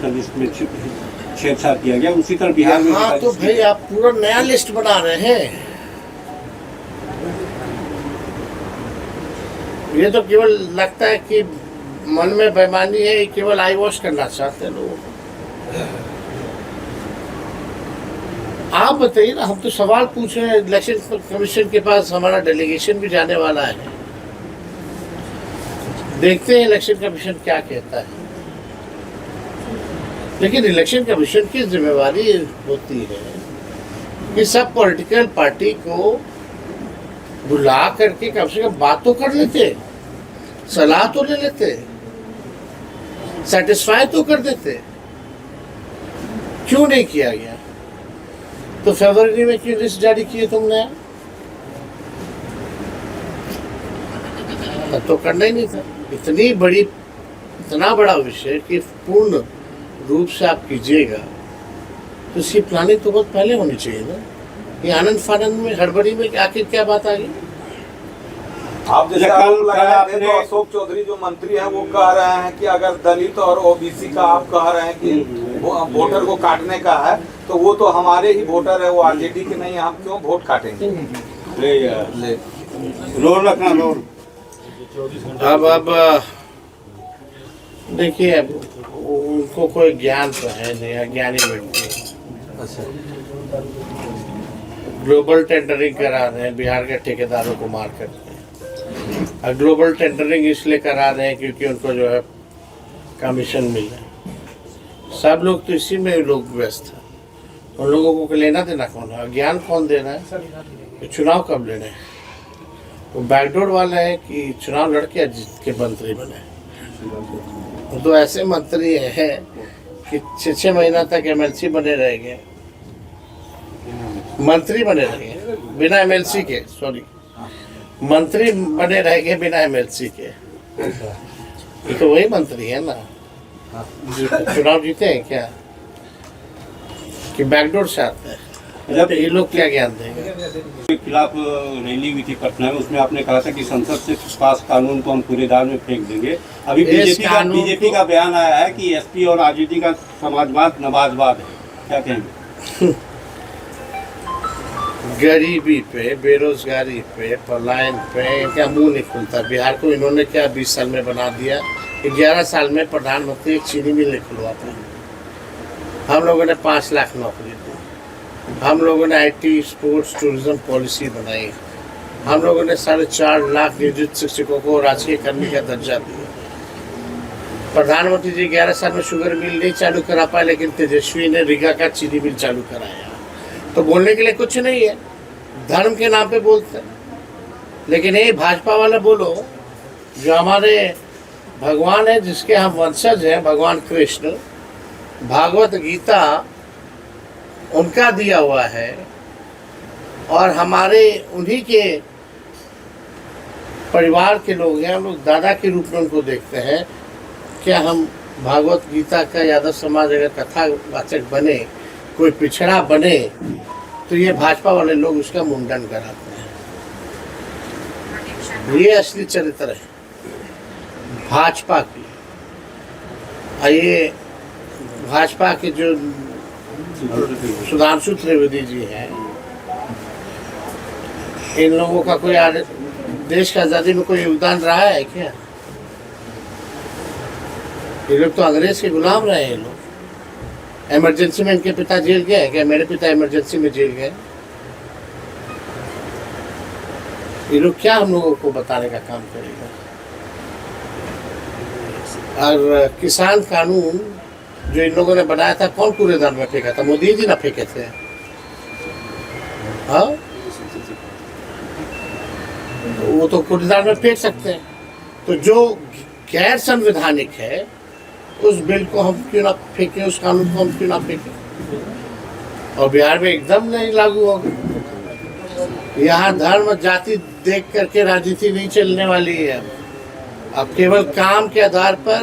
List में छेड़छाड़ किया गया, उसी तरह बिहार में। हाँ तो भाई आप पूरा नया लिस्ट बना रहे हैं। ये तो केवल लगता है कि मन में बेईमानी है, केवल आई वॉश करना चाहते हैं लोग। आप बताइए ना, हम तो सवाल पूछ रहे हैं। इलेक्शन कमीशन के पास हमारा डेलीगेशन भी जाने वाला है, देखते हैं इलेक्शन कमीशन क्या कहता है। लेकिन इलेक्शन कमीशन की जिम्मेवारी होती है कि सब पॉलिटिकल पार्टी को बुला करके कम से कम बात तो कर लेते, सलाह तो ले लेते, सेटिस्फाई तो कर देते। क्यों नहीं किया गया? तो फरवरी में क्यों लिस्ट जारी किए तुमने? तो करना ही नहीं था। इतना बड़ा विषय कि पूर्ण रूप से आप कीजिएगा तो इसकी प्लानिंग तो बहुत पहले होनी चाहिए ना। ये आनंद फानंद में, हड़बड़ी में आखिर क्या बात आ गई? आप जैसे आरोप लगाए थे, तो अशोक चौधरी जो मंत्री हैं वो कह रहे हैं कि अगर दलित और ओबीसी का आप कह रहे हैं कि वोटर को काटने का है, तो वो तो हमारे ही वोटर है, वो आरजेडी के नहीं है, हम क्यों वोट काटेंगे? ले रोड रखना रोड। अब देखिए, अब उनको कोई ज्ञान तो है नहीं, अज्ञानी व्यक्ति। अच्छा, ग्लोबल टेंडरिंग करा रहे हैं बिहार के ठेकेदारों को मार करके। और ग्लोबल टेंडरिंग इसलिए करा रहे हैं क्योंकि उनको जो है कमीशन मिल रहा है। सब लोग तो इसी में लोग व्यस्त हैं। उन लोगों को लेना देना कौन है? ज्ञान कौन दे रहा है? चुनाव कब लेने हैं? वो बैकडोर वाला है कि चुनाव लड़के जीत के मंत्री बने। तो ऐसे मंत्री है कि 6 महीना तक एमएलसी बने रहेंगे, मंत्री बने रहेंगे बिना एमएलसी के, सॉरी मंत्री बने रहेंगे बिना एमएलसी के। ये तो वही मंत्री है ना जो चुनाव जीते हैं क्या, कि बैकडोर से आते हैं? जब ये लोग क्या ज्ञान देंगे? के खिलाफ रैली हुई थी पटना में, उसमें आपने कहा था कि संसद से पास कानून को हम कूड़ेदान में फेंक देंगे। अभी बीजेपी का बयान आया है कि एसपी और आरजेडी का समाजवाद नवाजवाद है, क्या कहेंगे? गरीबी पे, बेरोजगारी पे, पलायन पे क्या मुंह नहीं खुलता। बिहार को इन्होंने क्या 20 साल में बना दिया? 11 साल में प्रधानमंत्री एक चीनी मिल खुलवा पाए। हम लोगों ने 5 लाख नौकरी दी। हम लोगों ने आईटी, स्पोर्ट्स, टूरिज्म पॉलिसी बनाई। हम लोगों ने 4.5 लाख नियोजित शिक्षकों को राजकीय कर्मी का दर्जा दिया। प्रधानमंत्री जी 11 साल में शुगर मिल नहीं चालू करा पाए, लेकिन तेजस्वी ने रीगा का चीनी मिल चालू कराया। तो बोलने के लिए कुछ नहीं है, धर्म के नाम पे बोलते हैं। लेकिन ये भाजपा वाला बोलो, जो हमारे भगवान है, जिसके हम वंशज हैं, भगवान कृष्ण, भागवत गीता उनका दिया हुआ है, और हमारे उन्हीं के परिवार के लोग हैं, हम लोग दादा के रूप में उनको देखते हैं। क्या हम भागवत गीता का यादव समाज अगर कथावाचक बने, कोई पिछड़ा बने, तो ये भाजपा वाले लोग उसका मुंडन कराते हैं। ये असली चरित्र है भाजपा की। ये भाजपा के जो सुधांशु त्रिवेदी जी हैं, इन लोगों का कोई देश की आज़ादी में कोई योगदान रहा है क्या? ये लोग तो अंग्रेज के गुलाम रहे हैं। ये लोग इमरजेंसी में इनके पिता जेल गए क्या? मेरे पिता इमरजेंसी में जेल गए। ये लोग क्या हम लोगों को बताने का काम करेगा? और किसान कानून जो इन लोगों ने बनाया था, कौन कूड़ेदान में फेंका था? मोदी जी ना फेंके थे। हाँ, वो तो कूड़ेदान में फेंक सकते हैं। तो जो गैर संवैधानिक है, उस बिल को हम क्यों ना फेंकें, उस कानून को हम क्यों ना फेंकें? और बिहार में एकदम नहीं लागू होगा। यहाँ धर्म जाति देख करके राजनीति नहीं चलने वाली है। अब केवल काम के आधार पर,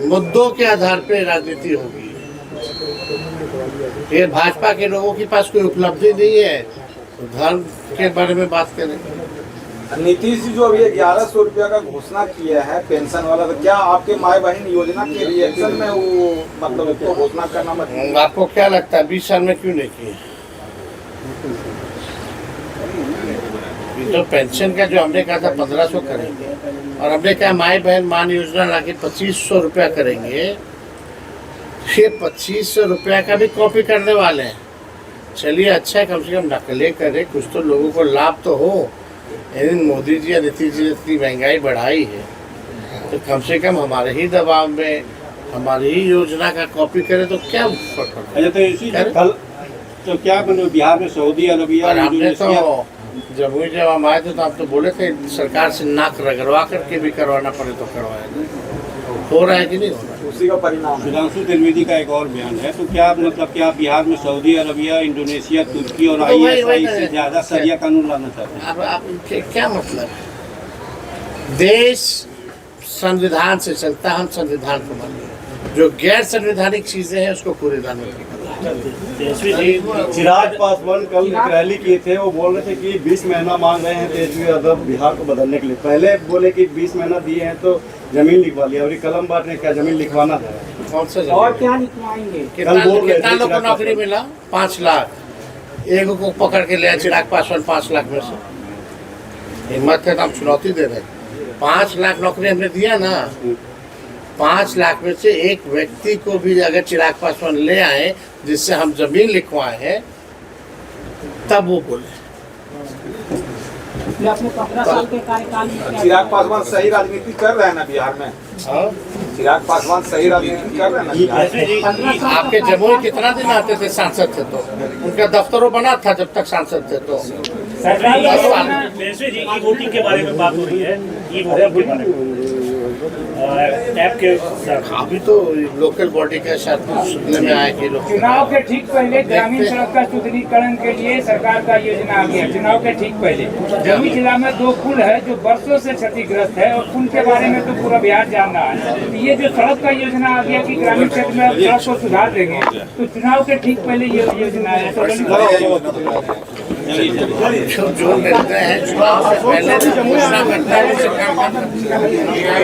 मुद्दों के आधार पर राजनीति होगी। ये भाजपा के लोगों के पास कोई उपलब्धि नहीं है तो धर्म के बारे में बात करें। नीतीश जी जो अभी 1100 रुपया का घोषणा किया है पेंशन वाला, तो क्या आपके माए बहन योजना के रिएक्शन में वो मतलब उसको घोषणा करना मतलब आपको क्या लगता है 20 साल में क्यों नहीं किए? तो पेंशन का जो हमने कहा था 1500 करेंगे, और हमने कहा माए बहन मान योजना लाके 2500 रुपया करेंगे। ये 2500 रुपया का भी कॉपी करने वाले हैं। चलिए अच्छा है, कम से कम नकलें करें, कुछ तो लोगों को लाभ तो हो। लेकिन मोदी जी या नीतीश जी ने इतनी महंगाई बढ़ाई है, तो कम से कम हमारे ही दबाव में हमारी ही योजना का कॉपी करें तो क्या फर्क पड़ता है? अच्छा, तो इसी कल तो क्या मतलब बिहार में सऊदी अरबिया और हमने इंडोनेशिया तो जब हम आए थे तो आप तो बोले थे सरकार से नाक रगड़वा करके भी करवाना पड़े तो करवाया। हो रहा है कि नहीं हो रहा है? उसी का परिणाम है। सुधांशु त्रिवेदी का एक और बयान है, तो क्या मतलब क्या बिहार में सऊदी अरबिया, इंडोनेशिया, तुर्की और ISI से ज्यादा सरिया कानून लाना चाहते हैं? अब आप क्या मतलब है? देश संविधान से चलता, हम संविधान को मानिए। जो गैर संवैधानिक चीजें हैं उसको कूड़ेदान चिराग पासवान कल एक रैली किए थे, वो बोल रहे थे कि 20 महीना मांग रहे हैं तेजस्वी यादव बिहार को बदलने के लिए। पहले बोले कि 20 महीना दिए हैं तो जमीन लिखवा लिया, और ये कलम बाट ने क्या जमीन लिखवाना है? कौन सा और क्या लिखवाएंगे? कितना लोग को नौकरी मिला? 5 लाख। एक को पकड़ के लिया चिराग पासवान 5 लाख में से। हिम्मत है तो हम चुनौती दे रहे हैं। 5 लाख नौकरी हमने दिया ना। 5 लाख में से एक व्यक्ति को भी अगर चिराग पासवान ले आए जिससे हम जमीन लिखवाए हैं, तब वो बोले। ये अपने 15 साल के कार्यकाल में क्या चिराग पासवान सही राजनीति कर रहे हैं ना बिहार में? हाँ? चिराग पासवान सही राजनीति कर रहे हैं ना बिहार में? आपके जमुई कितना दिन आते थे सांसद थे तो? उनका दफ्तरों बना था जब तक सांसद थे तो। सरकार का 10 साल वैसे जी ई वोटिंग के बारे में बात हो रही है, ई वोटिंग के बारे में ऐप के अभी तो लोकल बॉडी का शायद सुनने में आया कि लोग चुनाव के ठीक पहले ग्रामीण सड़क का सुदृढ़ीकरण के लिए सरकार का योजना आ गया। चुनाव के ठीक पहले जमुई जिला में 2 पुल है जो वर्षों से क्षतिग्रस्त है, और पुल के बारे में तो पूरा बिहार जान रहा है। तो ये जो सड़क का योजना आ गया कि ग्रामीण क्षेत्र में सड़क को सुधार देंगे, तो चुनाव के ठीक पहले ये योजना है। तो जो निर्णय है चुनाव से पहले घोषणा करता है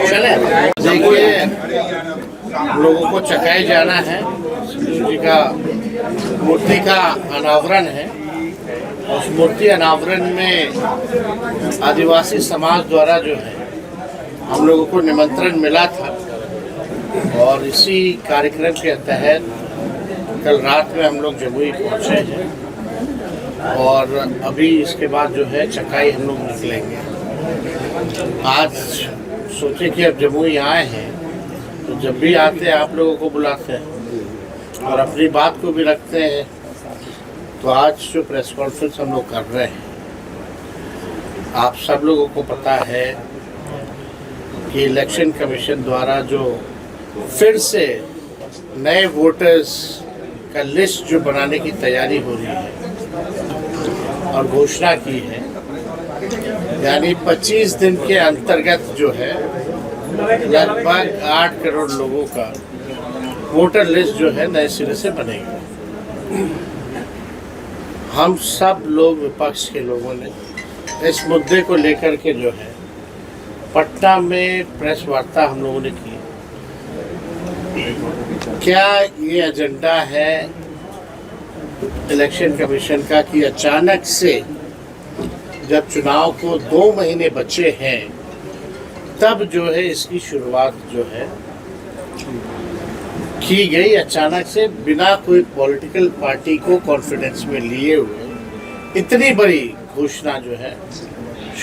चले। देखिए, लोगों को चकाई जाना है। जी का मूर्ति का अनावरण है। उस मूर्ति अनावरण में आदिवासी समाज द्वारा जो है हम लोगों को निमंत्रण मिला था, और इसी कार्यक्रम के तहत कल रात में हम लोग जमुई पहुंचे हैं, और अभी इसके बाद जो है चकाई हम लोग निकलेंगे। आज सोचे कि अब जमुई आए हैं तो जब भी आते हैं आप लोगों को बुलाते हैं और अपनी बात को भी रखते हैं। तो आज जो प्रेस कॉन्फ्रेंस हम लोग कर रहे हैं, आप सब लोगों को पता है कि इलेक्शन कमीशन द्वारा जो फिर से नए वोटर्स का लिस्ट जो बनाने की तैयारी हो रही है और घोषणा की है, यानी 25 दिन के अंतर्गत जो है लगभग 8 करोड़ लोगों का वोटर लिस्ट जो है नए सिरे से बनेगी। हम सब लोग विपक्ष के लोगों ने इस मुद्दे को लेकर के जो है पटना में प्रेस वार्ता हम लोगों ने की। क्या ये एजेंडा है इलेक्शन कमीशन का कि अचानक से जब चुनाव को 2 महीने बचे हैं तब जो है इसकी शुरुआत जो है की गई, अचानक से बिना कोई पॉलिटिकल पार्टी को कॉन्फिडेंस में लिए हुए इतनी बड़ी घोषणा जो है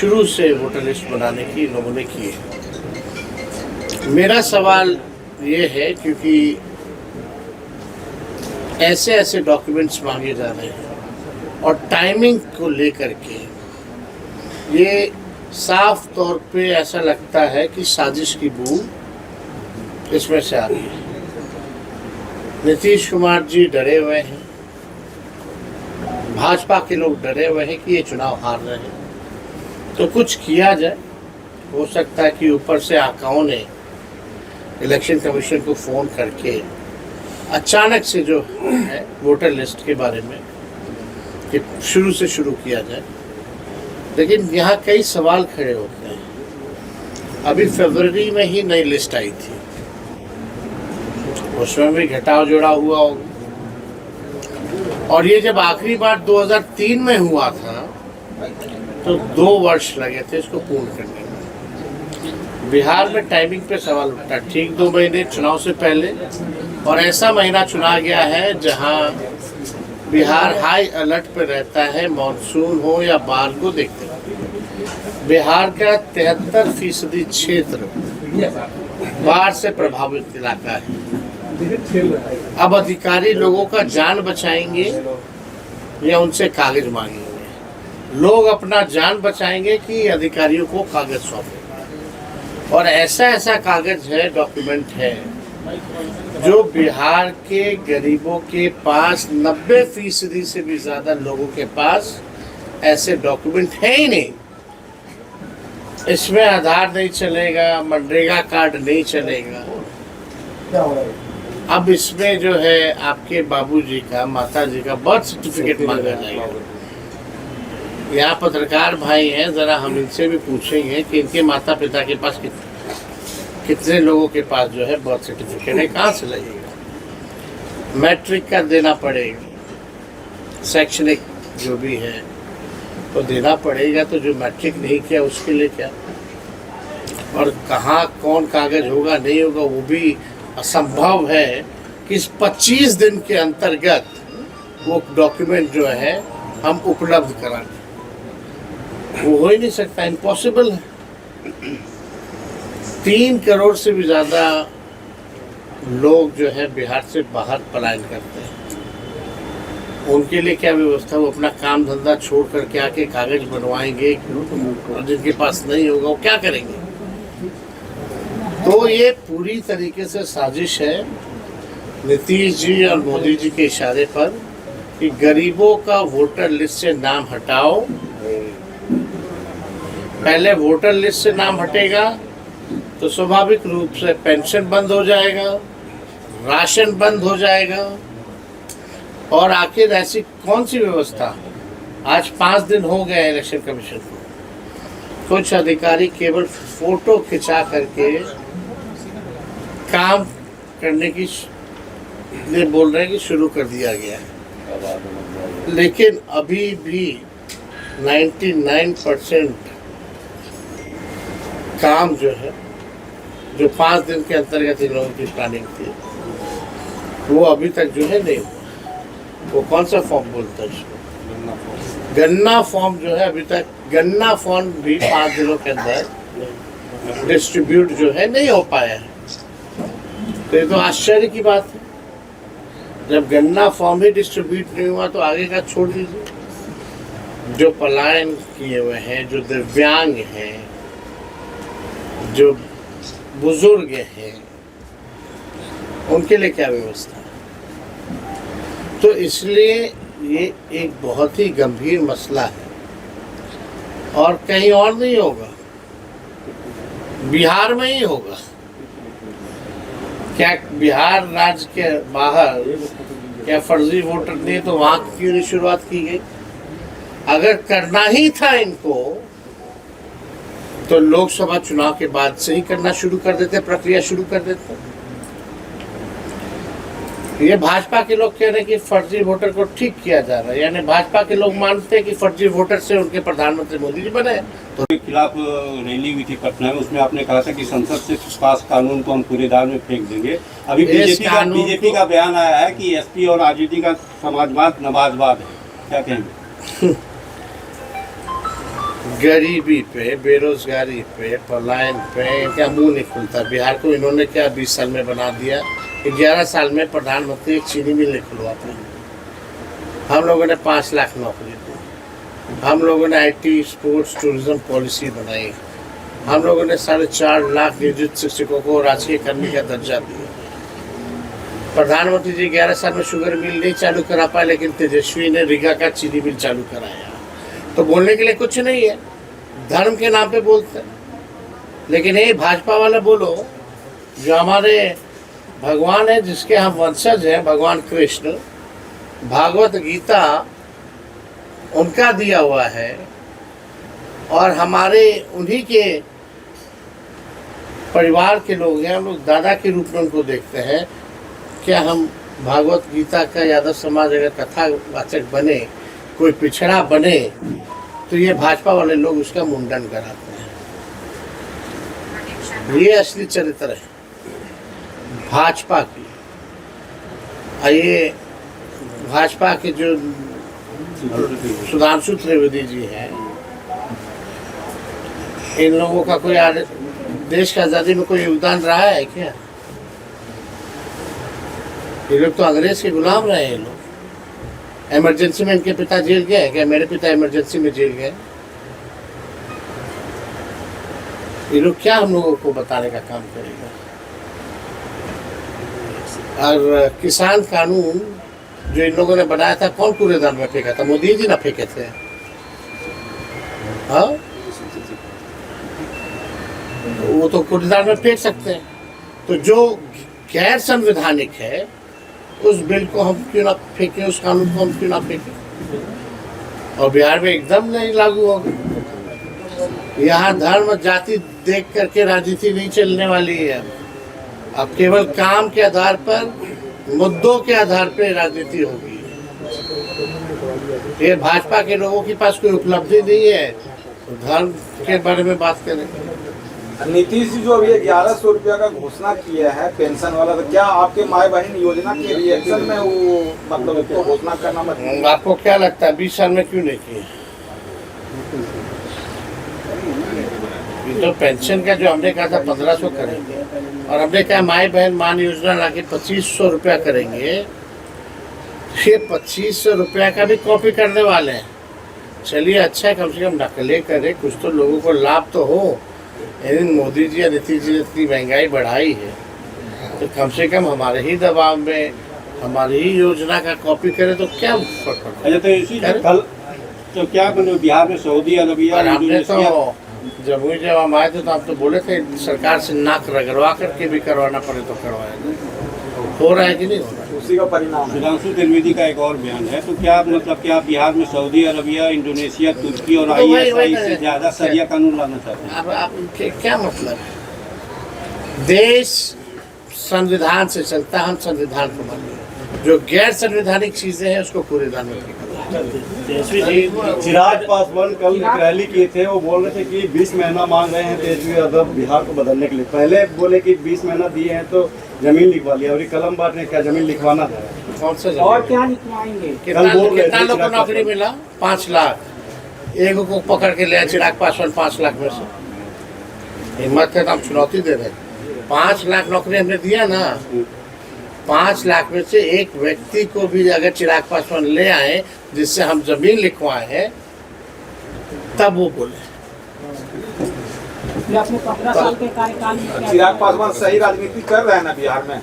शुरू से वोटर लिस्ट बनाने की लोगों ने की है। मेरा सवाल ये है, क्योंकि ऐसे ऐसे डॉक्यूमेंट्स मांगे जा रहे हैं और टाइमिंग को लेकर के ये साफ तौर पे ऐसा लगता है कि साजिश की बू इसमें से आ रही है। नीतीश कुमार जी डरे हुए हैं, भाजपा के लोग डरे हुए हैं कि ये चुनाव हार रहे हैं, तो कुछ किया जाए। हो सकता है कि ऊपर से आकाओं ने इलेक्शन कमीशन को फ़ोन करके अचानक से जो है वोटर लिस्ट के बारे में कि शुरू से शुरू किया जाए, लेकिन यहाँ कई सवाल खड़े होते हैं। अभी फरवरी में ही नई लिस्ट आई थी, उसमें भी घटाव जोड़ा हुआ होगा। और ये जब आखिरी बार 2003 में हुआ था तो 2 वर्ष लगे थे इसको पूर्ण करने में। बिहार में टाइमिंग पे सवाल उठता, ठीक 2 महीने चुनाव से पहले, और ऐसा महीना चुना गया है जहां बिहार हाई अलर्ट पे रहता है, मानसून हो या बाढ़ को देखते हुए। बिहार का 73% क्षेत्र बाढ़ से प्रभावित इलाका है। अब अधिकारी लोगों का जान बचाएंगे या उनसे कागज मांगेंगे? लोग अपना जान बचाएंगे कि अधिकारियों को कागज सौंपेंगे। और ऐसा कागज है, डॉक्यूमेंट है, जो बिहार के गरीबों के पास 90% से भी ज्यादा लोगों के पास ऐसे डॉक्यूमेंट है ही नहीं। इसमें आधार नहीं चलेगा, मनरेगा कार्ड नहीं चलेगा। अब इसमें जो है आपके बाबूजी का, माताजी का बर्थ सर्टिफिकेट मांगा जाएगा। यहाँ पत्रकार भाई हैं, जरा हम इनसे भी पूछेंगे कि इनके माता पिता के पास कितने लोगों के पास जो है बर्थ सर्टिफिकेट है, कहाँ से लगेगा? मैट्रिक का देना पड़ेगा, शैक्षणिक जो भी है तो देना पड़ेगा। तो जो मैट्रिक नहीं किया उसके लिए क्या? और कहाँ कौन कागज होगा नहीं होगा वो भी असंभव है कि इस 25 दिन के अंतर्गत वो डॉक्यूमेंट जो है हम उपलब्ध कराएं। वो हो ही नहीं सकता, इम्पॉसिबल है। 3 करोड़ से भी ज़्यादा लोग जो है बिहार से बाहर पलायन करते हैं। उनके लिए क्या व्यवस्था? वो अपना काम धंधा छोड़ करके आके कागज बनवाएंगे, और जिनके पास नहीं होगा वो क्या करेंगे? तो ये पूरी तरीके से साजिश है नीतीश जी और मोदी जी के इशारे पर कि गरीबों का वोटर लिस्ट से नाम हटाओ। पहले वोटर लिस्ट से नाम हटेगा तो स्वाभाविक रूप से पेंशन बंद हो जाएगा, राशन बंद हो जाएगा। और आखिर ऐसी कौन सी व्यवस्था? आज 5 दिन हो गए इलेक्शन कमीशन को, कुछ अधिकारी केवल फोटो खिंचा करके काम करने की लिए बोल रहे हैं कि शुरू कर दिया गया है। लेकिन अभी भी 99% काम जो है, जो 5 दिन के अंतर्गत इन लोगों की प्लानिंग थी, वो अभी तक जो है नहीं हुआ। वो कौन सा फॉर्म बोलता है उसको? गन्ना फॉर्म जो है अभी तक, गन्ना फॉर्म भी 5 दिनों के अंदर डिस्ट्रीब्यूट जो है नहीं हो पाया है। तो ये तो आश्चर्य की बात है। जब गन्ना फॉर्म ही डिस्ट्रीब्यूट नहीं हुआ तो आगे का छोड़ दीजिए। जो पलायन किए हुए हैं, जो दिव्यांग हैं, जो बुजुर्ग हैं, उनके लिए क्या व्यवस्था? तो इसलिए ये एक बहुत ही गंभीर मसला है और कहीं और नहीं होगा, बिहार में ही होगा। क्या बिहार राज्य के बाहर क्या फर्जी वोटर नहीं, तो वहां क्यों नहीं शुरुआत की गई? अगर करना ही था इनको तो लोकसभा चुनाव के बाद से ही करना शुरू कर देते, प्रक्रिया शुरू कर देते। ये भाजपा के लोग कह रहे हैं कि फर्जी वोटर को ठीक किया जा रहा है, यानी भाजपा के लोग मानते हैं कि फर्जी वोटर से उनके प्रधानमंत्री मोदी जी बने। तो के खिलाफ रैली हुई थी पटना में, उसमें आपने कहा था कि संसद से पास कानून को हम कूड़ेदान में फेंक देंगे। अभी बीजेपी का बयान आया है कि एसपी और आरजेडी का समाजवाद नमाजवाद है, क्या कहेंगे? गरीबी पे, बेरोजगारी पे, पलायन पे क्या मुंह नहीं खुलता। बिहार को इन्होंने क्या 20 साल में बना दिया? 11 साल में प्रधानमंत्री एक चीनी मिल नहीं खुलवाते। हम लोगों ने 5 लाख नौकरी दी, हम लोगों ने IT, स्पोर्ट्स, टूरिज्म पॉलिसी बनाई, हम लोगों ने 4.5 लाख नियोजित शिक्षकों को राजकीय कर्मी का दर्जा दिया। प्रधानमंत्री जी 11 साल में शुगर मिल नहीं चालू करा पाए, लेकिन तेजस्वी ने रीगा का चीनी मिल चालू कराया। तो बोलने के लिए कुछ नहीं है, धर्म के नाम पे बोलते हैं। लेकिन ये भाजपा वाला बोलो, जो हमारे भगवान है, जिसके हम वंशज हैं, भगवान कृष्ण, भागवत गीता उनका दिया हुआ है और हमारे उन्हीं के परिवार के लोग हैं, हम लोग दादा के रूप में उनको देखते हैं। क्या हम भागवत गीता का यादव समाज अगर कथावाचक बने, कोई पिछड़ा बने, तो ये भाजपा वाले लोग उसका मुंडन कराते हैं। ये असली चरित्र है भाजपा की। और ये भाजपा के जो सुधांशु त्रिवेदी जी हैं, इन लोगों का कोई देश की आज़ादी में कोई योगदान रहा है क्या? ये लोग तो अंग्रेज के गुलाम रहे हैं। ये लोग इमरजेंसी में इनके पिता जेल गए क्या? मेरे पिता इमरजेंसी में जेल गए। ये लोग क्या हम लोगों को बताने का काम करेगा? और किसान कानून जो इन लोगों ने बनाया था, कौन कूड़ेदान में फेंका था? मोदी जी ना फेंके थे। हाँ, वो तो कूड़ेदान में फेंक सकते हैं। तो जो गैर संवैधानिक है, उस बिल को हम क्यों ना फेंकें, उस कानून को हम क्यों ना फेंकें? और बिहार में एकदम नहीं लागू होगा। यहाँ धर्म जाति देख करके राजनीति नहीं चलने वाली है। अब केवल काम के आधार पर, मुद्दों के आधार पर राजनीति होगी। ये भाजपा के लोगों के पास कोई उपलब्धि नहीं है, तो धर्म के बारे में बात करें। नीतीश जी जो अभी 1100 रुपया का घोषणा किया है पेंशन वाला, तो क्या आपके माई बहन योजना के रिएक्शन में वो मतलब उसको घोषणा करना मतलब? आपको क्या लगता है 20 साल में क्यों नहीं किया? तो पेंशन का जो हमने कहा था 1500 करेंगे, और हमने कहा माई बहन मान योजना लाके 2500 रुपया करेंगे। ये 2500 रुपया का भी कॉपी करने वाले हैं। चलिए अच्छा है, कम से कम नकलें करें, कुछ तो लोगों को लाभ तो हो। लेकिन मोदी जी या नीतीश जी ने इतनी महंगाई बढ़ाई है, तो कम से कम हमारे ही दबाव में हमारी ही योजना का कॉपी करें तो क्या फर्क पड़ता है? अच्छा, तो इसी कल तो क्या मतलब बिहार में सऊदी अरबिया, हमने तो जब हम आए थे तो आप तो बोले थे सरकार से नाक रगड़वा करके भी करवाना पड़े तो करवाया। हो रहा है कि नहीं हो रहा है? उसी का परिणाम। सुधांशु त्रिवेदी का एक और बयान है, तो क्या मतलब क्या बिहार में सऊदी अरबिया, इंडोनेशिया, तुर्की और ISI से ज्यादा सरिया कानून लाना चाहते हैं? अब आप क्या मतलब है? देश संविधान से चलता, हम संविधान को मानिए। जो गैर संवैधानिक चीजें हैं उसको कूड़ेदान में फेंका। चिराग पासवान कल एक रैली किए थे, वो बोल रहे थे कि 20 महीना मांग रहे हैं तेजस्वी यादव बिहार को बदलने के लिए। पहले बोले कि 20 महीना दिए हैं तो जमीन लिखवा लिया, और कलम बाट ने क्या जमीन लिखवाना था? कौन सा और क्या लिखवाएंगे? कितना लोग को नौकरी मिला? 5 लाख। एक को पकड़ के ले चिराग पासवान 5 लाख में से। हिम्मत है तो हम चुनौती दे रहे। 5 लाख नौकरी हमने दिया ना। 5 लाख में से एक व्यक्ति को भी अगर चिराग पासवान ले आए जिससे हम जमीन लिखवाए हैं, तब वो बोले। अपने 15 साल के कार्यकाल में क्या चिराग पासवान सही राजनीति कर रहे हैं ना बिहार में?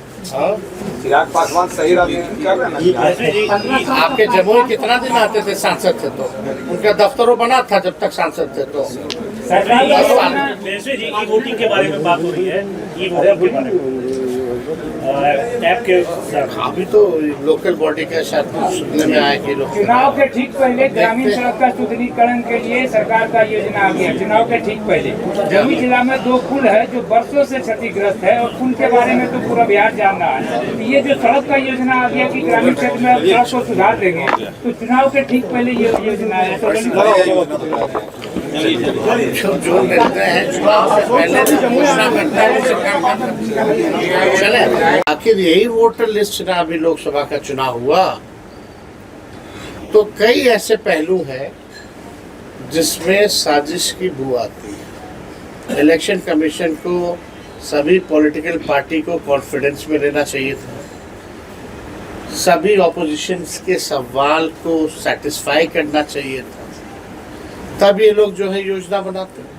चिराग पासवान सही राजनीति कर रहे हैं ना बिहार में? आपके जमुई कितना दिन आते थे सांसद थे तो? उनका दफ्तरों बना था जब तक सांसद थे तो। सरकार का योजना तेजस्वी जी ई वोटिंग के बारे में बात हो रही है, ई वोटिंग के बारे में ऐप के अभी तो लोकल बॉडी का शायद सुनने में आए कि लोग चुनाव के ठीक पहले ग्रामीण सड़क का सुदृढ़ीकरण के लिए सरकार का योजना आ गया। चुनाव के ठीक पहले जमुई जिला में 2 पुल है जो बरसों से क्षतिग्रस्त है, और पुल के बारे में तो पूरा बिहार जान रहा है। तो ये जो सड़क का योजना आ गया कि ग्रामीण क्षेत्र में सड़क को सुधार देंगे, तो चुनाव के ठीक पहले ये योजना है। तो जो मिलते हैं चुनाव से पहले घोषणा करता है चले। आखिर यही वोटर लिस्ट ना अभी लोकसभा का चुनाव हुआ, तो कई ऐसे पहलू हैं जिसमें साजिश की बू आती है। इलेक्शन कमीशन को सभी पॉलिटिकल पार्टी को कॉन्फिडेंस में लेना चाहिए था। सभी ऑपोजिशन के सवाल को सेटिस्फाई करना चाहिए था, तब ये लोग जो है योजना बनाते हैं।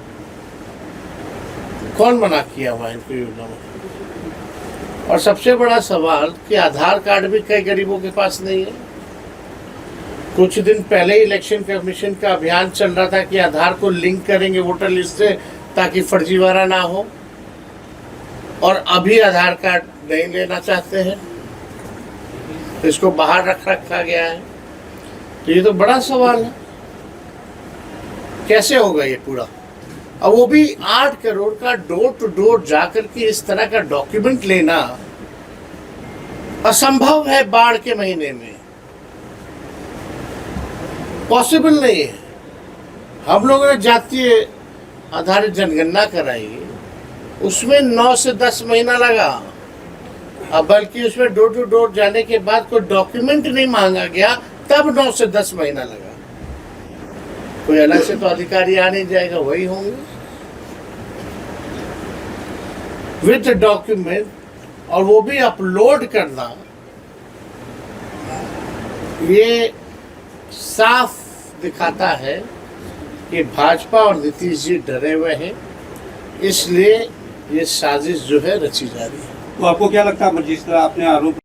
कौन मना किया हुआ इनको योजना बनाने? और सबसे बड़ा सवाल कि आधार कार्ड भी कई गरीबों के पास नहीं है। कुछ दिन पहले इलेक्शन कमीशन का अभियान चल रहा था कि आधार को लिंक करेंगे वोटर लिस्ट से ताकि फर्जीवाड़ा ना हो, और अभी आधार कार्ड नहीं लेना चाहते हैं, तो इसको बाहर रखा गया है। तो ये तो बड़ा सवाल है। कैसे होगा ये पूरा? और वो भी 8 करोड़ का डोर टू डोर जाकर के इस तरह का डॉक्यूमेंट लेना असंभव है। बाढ़ के महीने में पॉसिबल नहीं है। हम लोगों ने जातीय आधारित जनगणना कराई, उसमें 9 से 10 महीना लगा। अब बल्कि उसमें डोर टू डोर जाने के बाद कोई डॉक्यूमेंट नहीं मांगा गया, तब 9 से 10 महीना लगा। कोई अलग से तो अधिकारी आ नहीं जाएगा, वही होंगे विद डॉक्यूमेंट, और वो भी अपलोड करना। ये साफ दिखाता है कि भाजपा और नीतीश जी डरे हुए हैं, इसलिए ये साजिश जो है रची जा रही है। तो आपको क्या लगता है जिस तरह आपने आरोप